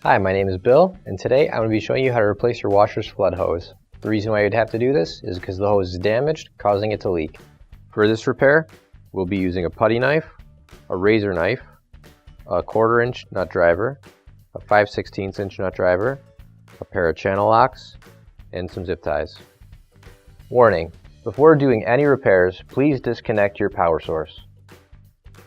Hi, my name is Bill, and today I'm going to be showing you how to replace your washer's flood hose. The reason why you'd have to do this is because the hose is damaged, causing it to leak. For this repair, we'll be using a putty knife, a razor knife, a 1/4 inch nut driver, a 5/16 inch nut driver, a pair of channel locks, and some zip ties. Warning: before doing any repairs, please disconnect your power source.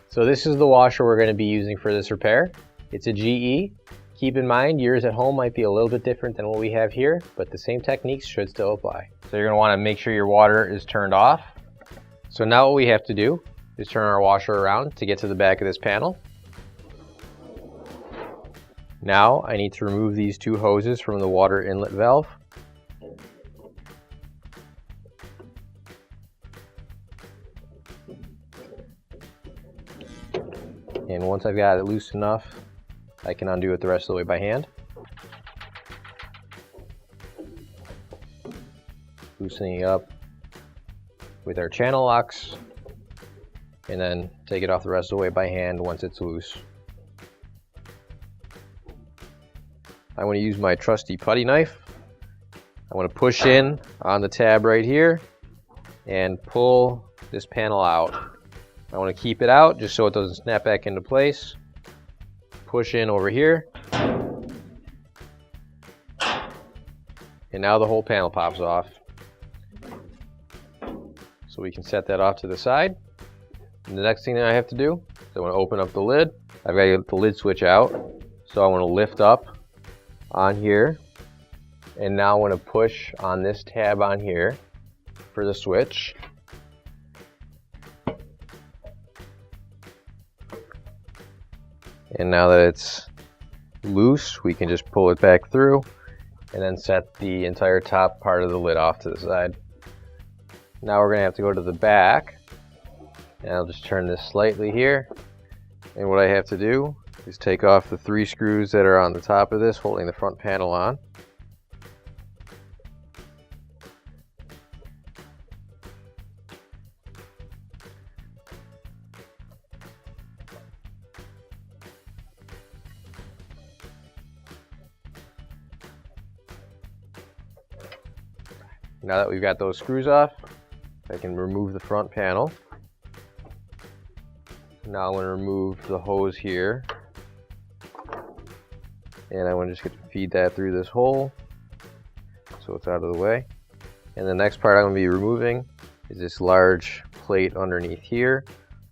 So this is the washer we're going to be using for this repair. It's a GE. Keep in mind, yours at home might be a little bit different than what we have here, but the same techniques should still apply. So you're going to want to make sure your water is turned off. So now what we have to do is turn our washer around to get to the back of this panel. Now I need to remove these two hoses from the water inlet valve. And once I've got it loose enough, I can undo it the rest of the way by hand. Loosening it up with our channel locks, and then take it off the rest of the way by hand once it's loose. I want to use my trusty putty knife. I want to push in on the tab right here and pull this panel out. I want to keep it out just so it doesn't snap back into place. Push in over here, and now the whole panel pops off. So we can set that off to the side. And the next thing that I have to do is I want to open up the lid. I've got to get the lid switch out. So I want to lift up on here, and now I want to push on this tab on here for the switch. And now that it's loose, we can just pull it back through and then set the entire top part of the lid off to the side. Now we're going to have to go to the back, and I'll just turn this slightly here. And what I have to do is take off the 3 screws that are on the top of this, holding the front panel on. Now that we've got those screws off, I can remove the front panel. Now I'm going to remove the hose here, and I want to just get to feed that through this hole so it's out of the way. And the next part I'm going to be removing is this large plate underneath here.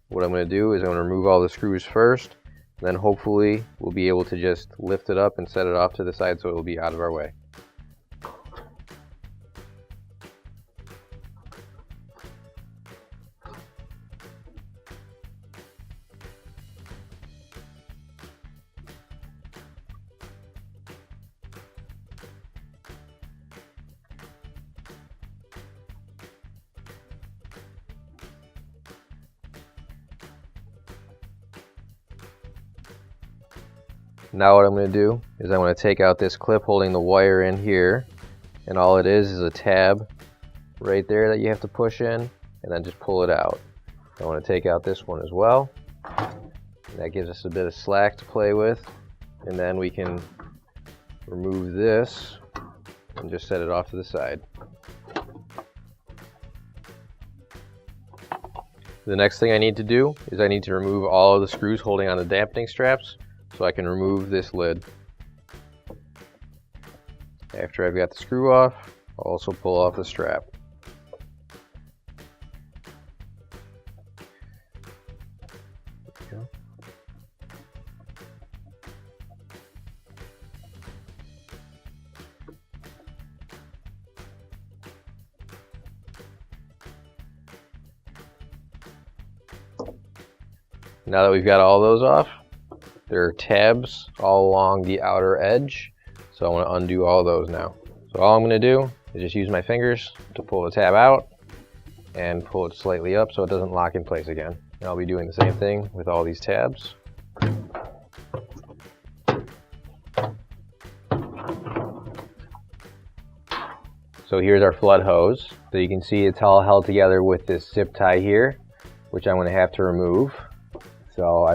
What I'm going to do is I'm going to remove all the screws first, and then hopefully we'll be able to just lift it up and set it off to the side so it will be out of our way. Now what I'm going to do is I'm going to take out this clip holding the wire in here, and all it is a tab right there that you have to push in and then just pull it out. I want to take out this one as well, and that gives us a bit of slack to play with, and then we can remove this and just set it off to the side. The next thing I need to do is I need to remove all of the screws holding on the dampening straps, so I can remove this lid. After I've got the screw off, I'll also pull off the strap. There we go. Now that we've got all those off, there are tabs all along the outer edge, so I want to undo all those now. So all I'm going to do is just use my fingers to pull the tab out and pull it slightly up so it doesn't lock in place again. And I'll be doing the same thing with all these tabs. So here's our flood hose. So you can see it's all held together with this zip tie here, which I'm going to have to remove. So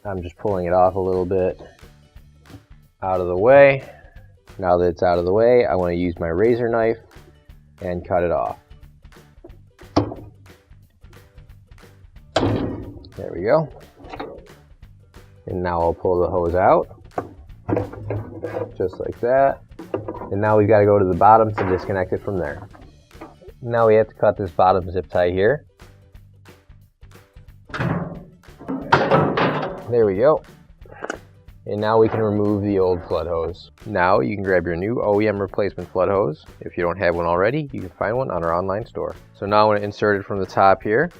I'm just pulling it off a little bit. out of the way. Now that it's out of the way, I want to use my razor knife and cut it off. There we go. And now I'll pull the hose out, just like that. And now we've got to go to the bottom to disconnect it from there. Now we have to cut this bottom zip tie here. There we go. And now we can remove the old flood hose. Now you can grab your new OEM replacement flood hose. If you don't have one already, you can find one on our online store. So now I'm going to insert it from the top here.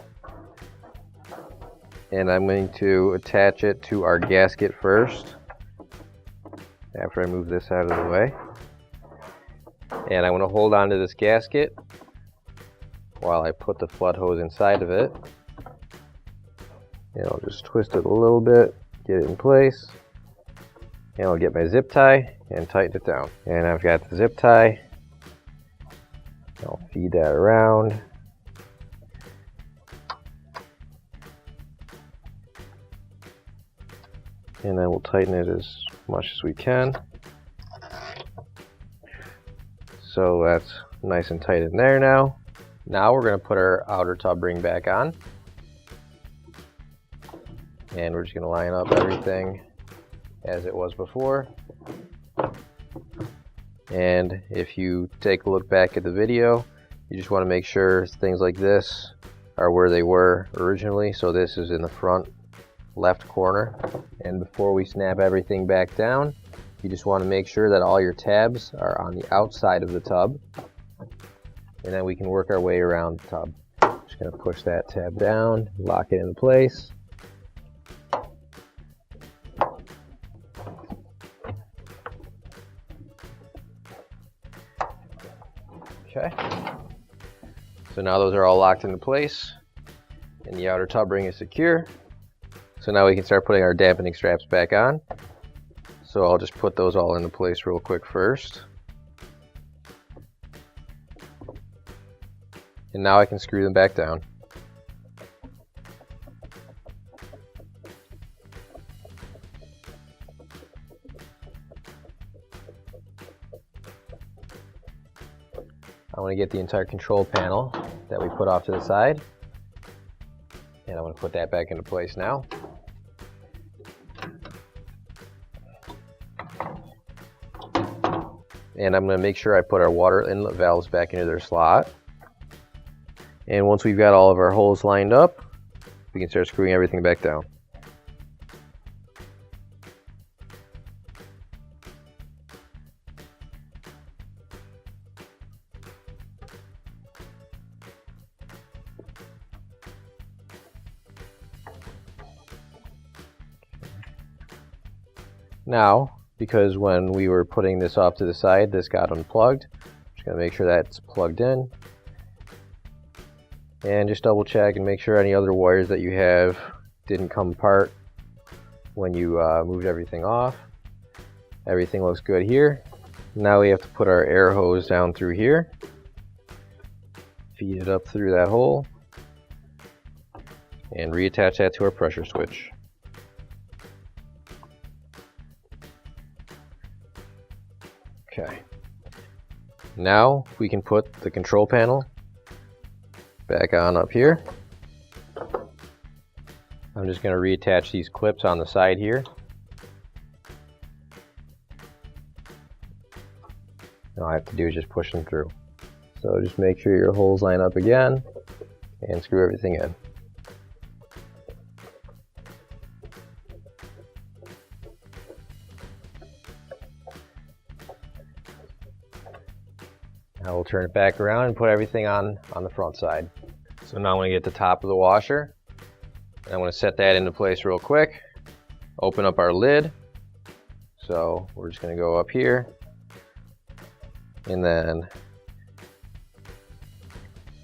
And I'm going to attach it to our gasket first, after I move this out of the way. And I'm going to hold on to this gasket while I put the flood hose inside of it. And I'll just twist it a little bit, get it in place. And I'll get my zip tie and tighten it down. And I've got the zip tie. I'll feed that around. And then we'll tighten it as much as we can. So that's nice and tight in there now. Now we're going to put our outer tub ring back on. And we're just going to line up everything as it was before. And if you take a look back at the video, you just want to make sure things like this are where they were originally. So this is in the front left corner. And before we snap everything back down, you just want to make sure that all your tabs are on the outside of the tub. And then we can work our way around the tub. Just going to push that tab down, lock it in place. Okay, so now those are all locked into place and the outer tub ring is secure. So now we can start putting our dampening straps back on. So I'll just put those all into place real quick first. And now I can screw them back down. I want to get the entire control panel that we put off to the side, and I'm going to put that back into place now. And I'm going to make sure I put our water inlet valves back into their slot. And once we've got all of our holes lined up, we can start screwing everything back down. Now, because when we were putting this off to the side, this got unplugged, I'm just going to make sure that's plugged in. And just double check and make sure any other wires that you have didn't come apart when you moved everything off. Everything looks good here. Now we have to put our air hose down through here. Feed it up through that hole. And reattach that to our pressure switch. Okay. Now we can put the control panel back on up here. I'm just going to reattach these clips on the side here. All I have to do is just push them through. So just make sure your holes line up again and screw everything in. Now we'll turn it back around and put everything on the front side. So now I'm going to get the top of the washer. And I'm going to set that into place real quick. Open up our lid. So we're just going to go up here. And then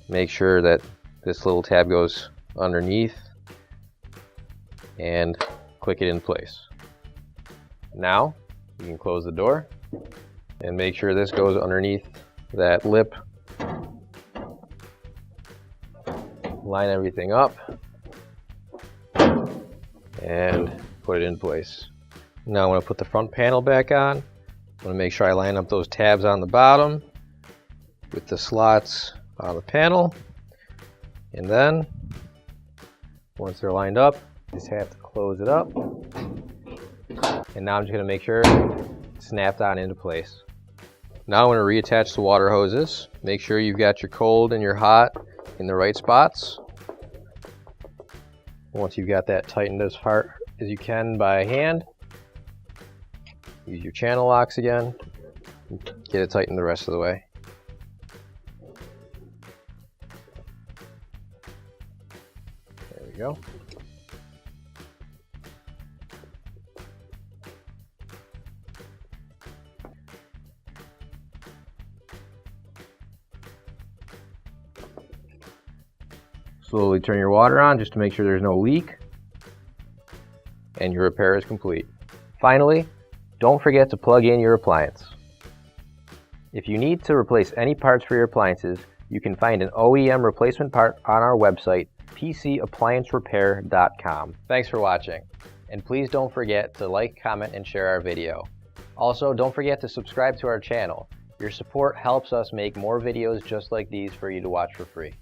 make sure that this little tab goes underneath. And click it in place. Now you can close the door. And make sure this goes underneath that lip. Line everything up and put it in place. Now I'm going to put the front panel back on. I'm going to make sure I line up those tabs on the bottom with the slots on the panel. And then, once they're lined up, just have to close it up. And now I'm just going to make sure it's snapped on into place. Now I'm going to reattach the water hoses. Make sure you've got your cold and your hot in the right spots. Once you've got that tightened as far as you can by hand, use your channel locks again. Get it tightened the rest of the way. There we go. Slowly turn your water on just to make sure there's no leak, and your repair is complete. Finally, don't forget to plug in your appliance. If you need to replace any parts for your appliances, you can find an OEM replacement part on our website, PCApplianceRepair.com. Thanks for watching, and please don't forget to like, comment, and share our video. Also, don't forget to subscribe to our channel. Your support helps us make more videos just like these for you to watch for free.